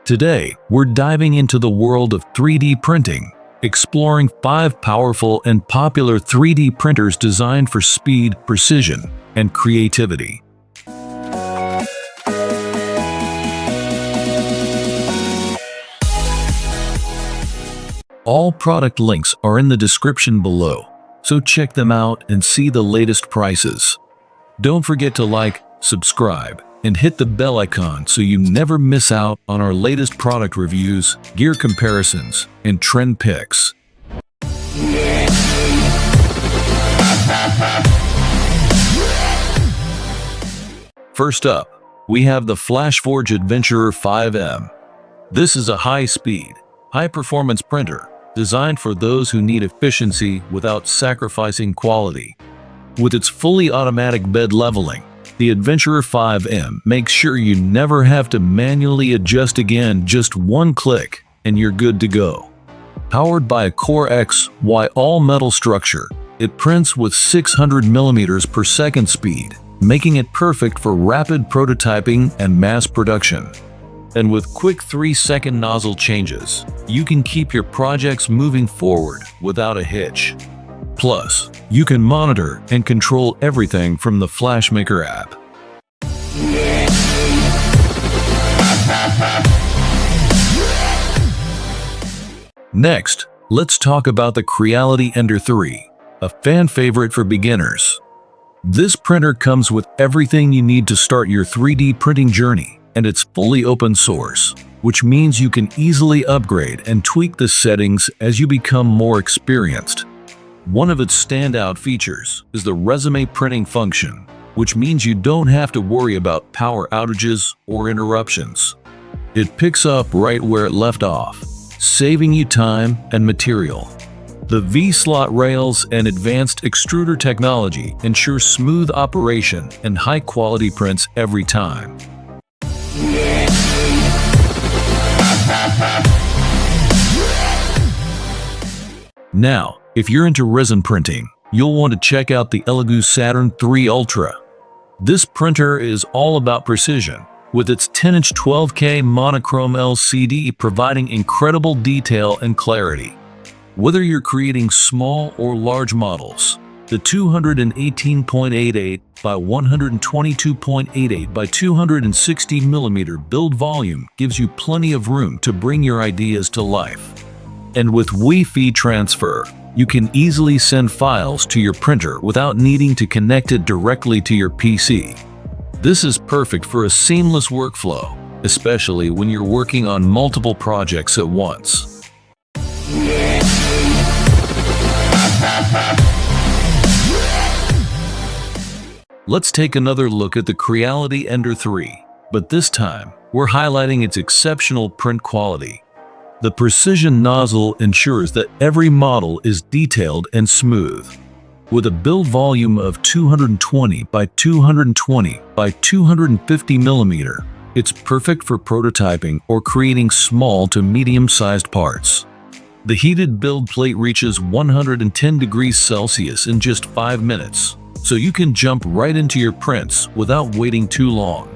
Today, we're diving into the world of 3D printing, exploring 5 powerful and popular 3D printers designed for speed, precision, and creativity. All product links are in the description below, so check them out and see the latest prices. Don't forget to like, subscribe, and hit the bell icon so you never miss out on our latest product reviews, gear comparisons, and trend picks. First up, we have the FLASHFORGE Adventurer 5M. This is a high-speed, high-performance printer designed for those who need efficiency without sacrificing quality. With its fully automatic bed leveling, the Adventurer 5M makes sure you never have to manually adjust again. Just one click and you're good to go. Powered by a CoreXY all-metal structure, it prints with 600 mm per second speed, making it perfect for rapid prototyping and mass production. And with quick 3-second nozzle changes, you can keep your projects moving forward without a hitch. Plus, you can monitor and control everything from the FlashMaker app. Next, let's talk about the Creality Ender 3, a fan favorite for beginners. This printer comes with everything you need to start your 3D printing journey, and it's fully open source, which means you can easily upgrade and tweak the settings as you become more experienced. One of its standout features is the resume printing function, which means you don't have to worry about power outages or interruptions. It picks up right where it left off, saving you time and material. The V-slot rails and advanced extruder technology ensure smooth operation and high-quality prints every time. Now, if you're into resin printing, you'll want to check out the Elegoo Saturn 3 Ultra. This printer is all about precision, with its 10-inch 12K monochrome LCD providing incredible detail and clarity. Whether you're creating small or large models, the 218.88 by 122.88 by 260 mm build volume gives you plenty of room to bring your ideas to life. And with Wi-Fi transfer, you can easily send files to your printer without needing to connect it directly to your PC. This is perfect for a seamless workflow, especially when you're working on multiple projects at once. Let's take another look at the Creality Ender 3, but this time, we're highlighting its exceptional print quality. The precision nozzle ensures that every model is detailed and smooth. With a build volume of 220 by 220 by 250 mm, it's perfect for prototyping or creating small to medium-sized parts. The heated build plate reaches 110 degrees Celsius in just 5 minutes, so you can jump right into your prints without waiting too long.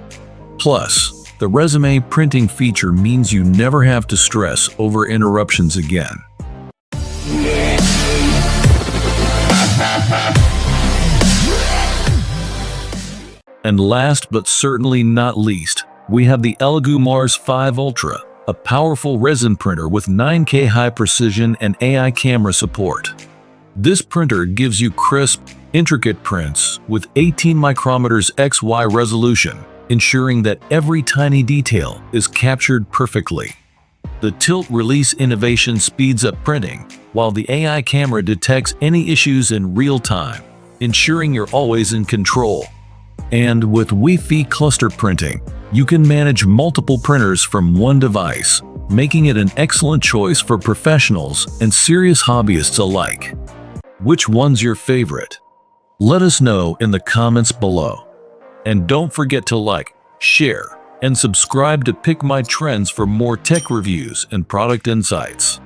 Plus, the resume printing feature means you never have to stress over interruptions again. And last but certainly not least, we have the Elegoo Mars 5 Ultra, a powerful resin printer with 9K high precision and AI camera support. This printer gives you crisp, intricate prints with 18 micrometers XY resolution, ensuring that every tiny detail is captured perfectly. The tilt release innovation speeds up printing, while the AI camera detects any issues in real time, ensuring you're always in control. And with Wi-Fi cluster printing, you can manage multiple printers from one device, making it an excellent choice for professionals and serious hobbyists alike. Which one's your favorite? Let us know in the comments below. And don't forget to like, share, and subscribe to Pick My Trends for more tech reviews and product insights.